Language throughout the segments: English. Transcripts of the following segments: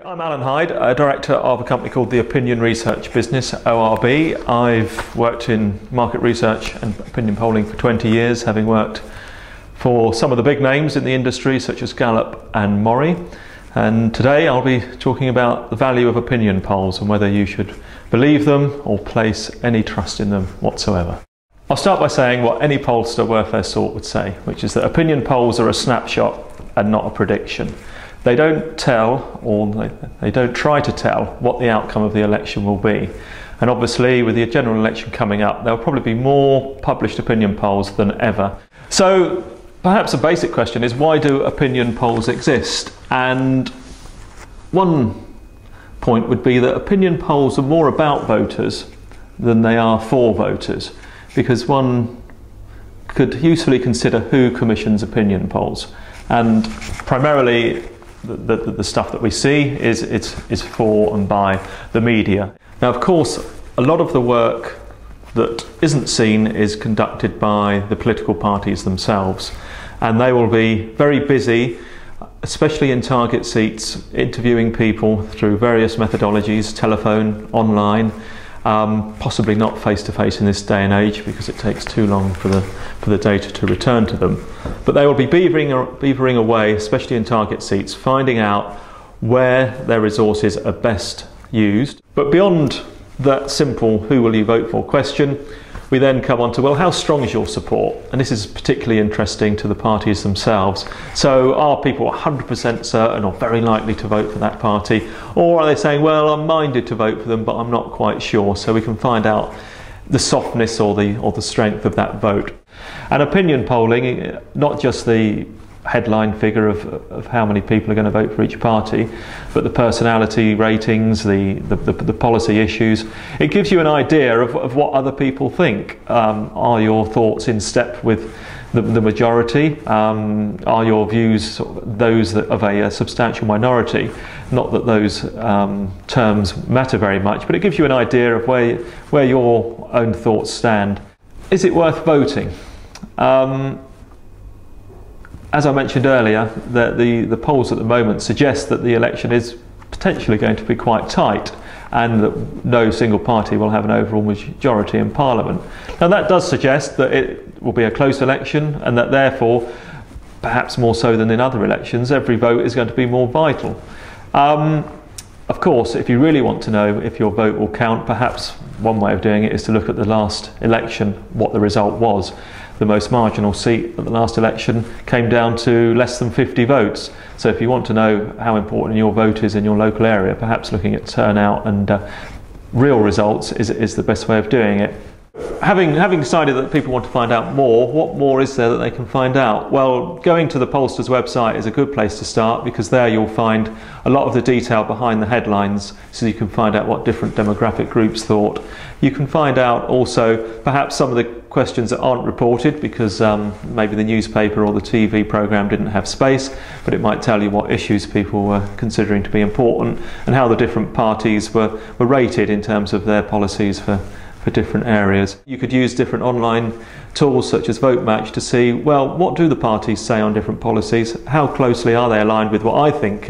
I'm Allan Hyde, a director of a company called the Opinion Research Business, ORB. I've worked in market research and opinion polling for 20 years, having worked for some of the big names in the industry such as Gallup and Mori. And today I'll be talking about the value of opinion polls and whether you should believe them or place any trust in them whatsoever. I'll start by saying what any pollster worth their salt would say, which is that opinion polls are a snapshot and not a prediction. They don't tell, or they don't try to tell, what the outcome of the election will be. And obviously, with the general election coming up, there will probably be more published opinion polls than ever. So perhaps a basic question is, why do opinion polls exist? And one point would be that opinion polls are more about voters than they are for voters, because one could usefully consider who commissions opinion polls. And primarily, the stuff that we see is for and by the media. Now, of course, a lot of the work that isn't seen is conducted by the political parties themselves, and they will be very busy, especially in target seats, interviewing people through various methodologies, telephone, online, possibly not face-to-face in this day and age because it takes too long for the data to return to them. But they will be beavering away, especially in target seats, finding out where their resources are best used. But beyond that simple "who will you vote for" question, we then come on to, well, how strong is your support? And this is particularly interesting to the parties themselves. So are people 100% certain or very likely to vote for that party? Or are they saying, well, I'm minded to vote for them, but I'm not quite sure? So we can find out the softness or the strength of that vote. And opinion polling, not just the headline figure of how many people are going to vote for each party, but the personality ratings, the policy issues. It gives you an idea of what other people think. Are your thoughts in step with the majority? Are your views those of a substantial minority? Not that those terms matter very much, but it gives you an idea of where your own thoughts stand. Is it worth voting? As I mentioned earlier, the polls at the moment suggest that the election is potentially going to be quite tight and that no single party will have an overall majority in Parliament. Now that does suggest that it will be a close election and that therefore, perhaps more so than in other elections, every vote is going to be more vital. Of course, if you really want to know if your vote will count, perhaps one way of doing it is to look at the last election, what the result was. The most marginal seat at the last election came down to less than 50 votes. So if you want to know how important your vote is in your local area, perhaps looking at turnout and real results is the best way of doing it. Having decided that people want to find out more, what more is there that they can find out? Well, going to the pollster's website is a good place to start, because there you'll find a lot of the detail behind the headlines, so you can find out what different demographic groups thought. You can find out also perhaps some of the questions that aren't reported because maybe the newspaper or the TV programme didn't have space, but it might tell you what issues people were considering to be important and how the different parties were rated in terms of their policies for different areas. You could use different online tools such as VoteMatch to see, well, what do the parties say on different policies? How closely are they aligned with what I think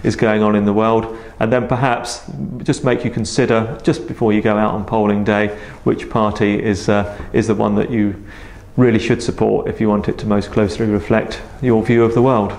is going on in the world? And then perhaps just make you consider, just before you go out on polling day, which party is the one that you really should support if you want it to most closely reflect your view of the world.